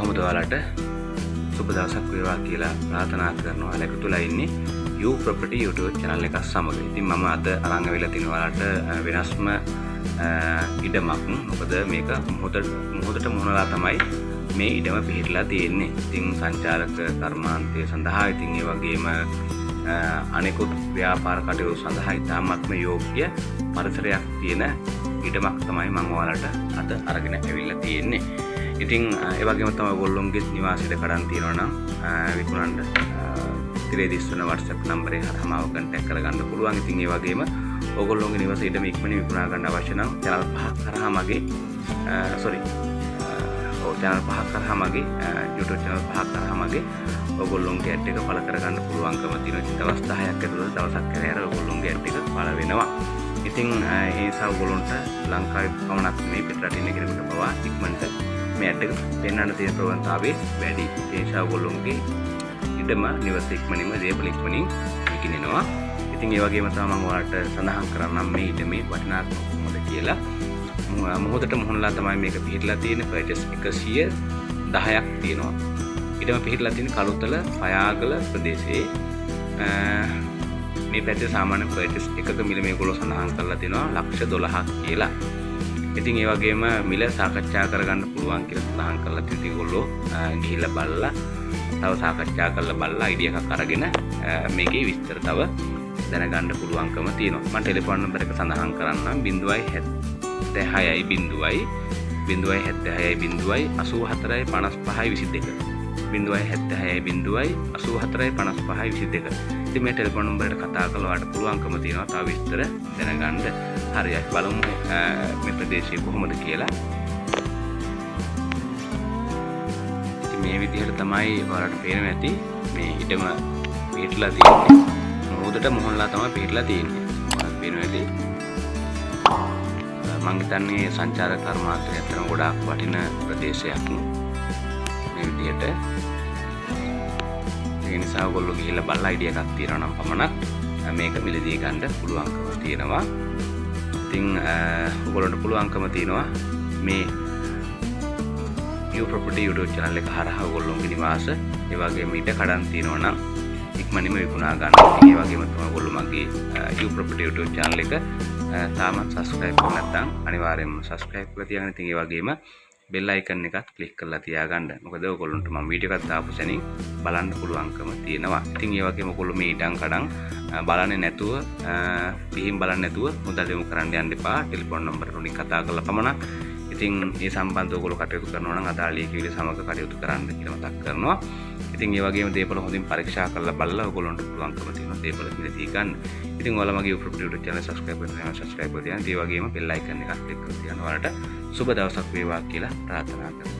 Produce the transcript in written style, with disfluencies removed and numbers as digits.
කොහොමද ඔයාලට සුබ දවසක් වේවා කියලා ප්‍රාර්ථනා කරනවා. අලක තුලා ඉන්නේ You Property YouTube channel එක සමග. ඉතින් මම අද අරන් ආවිලා තිනවා ඔයාලට වෙනස්ම ඉඩමක්. මොකද මේක මොහොතට මොහොනලා තමයි මේ ඉඩම පිහිටලා තියෙන්නේ. ඉතින් සංචාරක කර්මාන්තය සඳහා ඉතින් ඒ වගේම අනෙකුත් ව්‍යාපාර කටයුතු සඳහා ඉතාමත්ම යෝග්‍ය පරිසරයක් තියෙන ඉඩමක් තමයි මම ඔයාලට අද අරගෙන ඇවිල්ලා තියෙන්නේ. ඉතින් ඒ වගේම තමයි ඔයගොල්ලොන්ගේ නිවාසෙට කඩන් තියෙනවා නම් විකුණන්න තිරේ දිස්වන WhatsApp නම්බරේ හරහාම කන්ටැක්ට් කරගන්න පුළුවන්. ඉතින් ඒ වගේම ඔයගොල්ලොන්ගේ නිවාසෙ ඉඩම ඉක්මනින් විකුණා ගන්න අවශ්‍ය නම් channel 5ක් කරා මගේ channel 5ක් කරා මගේ YouTube channel 5ක් කරා මගේ ඔයගොල්ලොන්ගේ ඇඩ් එක පළ කරගන්න පුළුවන්කම තියෙනවා. ඉතින් දවස් 10ක් ඇතුළත දවසක් කරලා ඔයගොල්ලොන්ගේ ඇඩ් එක පළ වෙනවා. ඉතින් ඒ නිසා ඔයගොල්ලොන්ට ලංකාවේ පමණක් නෙමෙයි පිටරටින් කෙනෙකුට පවා ඉක්මනට මේ ඇඩ් එක පෙන්වන්න තියෙන ප්‍රවණතාවය වැඩි. ඒ නිසා ඔයගොල්ලොන්ගේ ඉඩම නිවස ඉක්මනින්ම දේපල ඉක්මනින් විකිනෙනවා. ඉතින් ඒ වගේම තමයි මම ඔයාලට සඳහන් කරන්නම් මේ ඉඩමේ වටිනාකම කොහොමද කියලා. මොහොතට මොහොනලා තමයි මේක පිහිටලා තියෙන්නේ. පර්චේස් 110ක් තියෙනවා. ඉඩම පිහිටලා තියෙන්නේ කළුතල පයාගල ප්‍රදේශයේ. මේ පැත්තේ සාමාන්‍ය පර්චේස් එකක මිල මේගොල්ලෝ සඳහන් කරලා තිනවා $12,00,000ක් කියලා. ඉතින් ඒ වගේම මිල සාකච්ඡා කරගන්න පුළුවන් කියලා සඳහන් කරලා තියෙනවා. ඒගොල්ලෝ ගිහිල්ලා බලලා තව සාකච්ඡා කරලා බලලා අයිඩියා එකක් අරගෙන මේකේ විස්තර තව දැනගන්න පුළුවන්කම තියෙනවා. මම ටෙලිෆෝන් නම්බර් එක සඳහන් කරන්නම් 076 076 084 55 22 ඉතින් මේ ටෙලිෆෝන් නම්බරයට කතා කරලා ඔයාලට පුළුවන්කම තියෙනවා තව විස්තර දැනගන්න. හරියට බලමු මේ ප්‍රදේශය කොහොමද කියලා. ඉතින් මේ විදිහට තමයි ඔයාලට පේනවා ඇති මේ ඉඩම පිටලා තියෙන්නේ. මොහොතට මොහොනලා තමයි පිටලා තියෙන්නේ. ඔයාලට පේනවා ඇති. මම හිතන්නේ සංචාරක කර්මාන්තය අතර ගොඩාක් වටින ප්‍රදේශයක් මේ විදිහට. ඒ නිසා ඔයගොල්ලෝ ගිහිල්ලා බලලා අයිඩියා එකක් තියනවා නම් පමණක් මේක මිලදී ගන්න පුළුවන්කම තියෙනවා. ඉතින් ඔයගොල්ලන්ට පුළුවන්කම තියෙනවා මේ You Property YouTube channel එක හරහා ඔයගොල්ලෝගේ නිවාස ඒ වගේම ඉඩ කඩන් තියෙනවා නම් ඉක්මනින්ම විකුණා ගන්න. ඉතින් ඒ වගේම තමයි ඔයගොල්ලෝ මගේ You Property YouTube channel එක තාමත් subscribe කරලා නැත්නම් අනිවාර්යයෙන්ම subscribe කරලා තියාගන්න. ඉතින් ඒ වගේම bell icon එකත් click කරලා තියාගන්න. මොකද ඔයගොල්ලන්ට මම වීඩියෝ එකක් දාපු සැනින් බලන්න පුළුවන්කම තියෙනවා. ඉතින් ඒ වගේම ඔයගොල්ලෝ මේ ඉඩම් කඩම් බලන්නේ නැතුව පිහින් බලන්නේ නැතුව මුදල් යොමු කරන්න යන්න එපා. ටෙලිෆෝන් නම්බර වලින් කතා කරලා පමණක්. ඉතින් මේ සම්බන්ධව ඔයගොල්ලෝ කටයුතු කරනවා නම් අදාළ ලියකියවිලි සමග කටයුතු කරන්න කියලා මතක් කරනවා. ඉතින් ඒ වගේම දේපල හොඳින් පරීක්ෂා කරලා බලලා ඔයගොල්ලන්ට පුළුවන්කම තියෙනවා දේපල මිලදී ගන්න. ඉතින් ඔයාලා මගේ You Property YouTube channel subscribe කරලා subscribe කරලා තියන්න. ඒ වගේම bell icon එකත් click කරලා තියන්න. ඔයාලට සුබ දවසක් වේවා කියලා ප්‍රාර්ථනා කරනවා.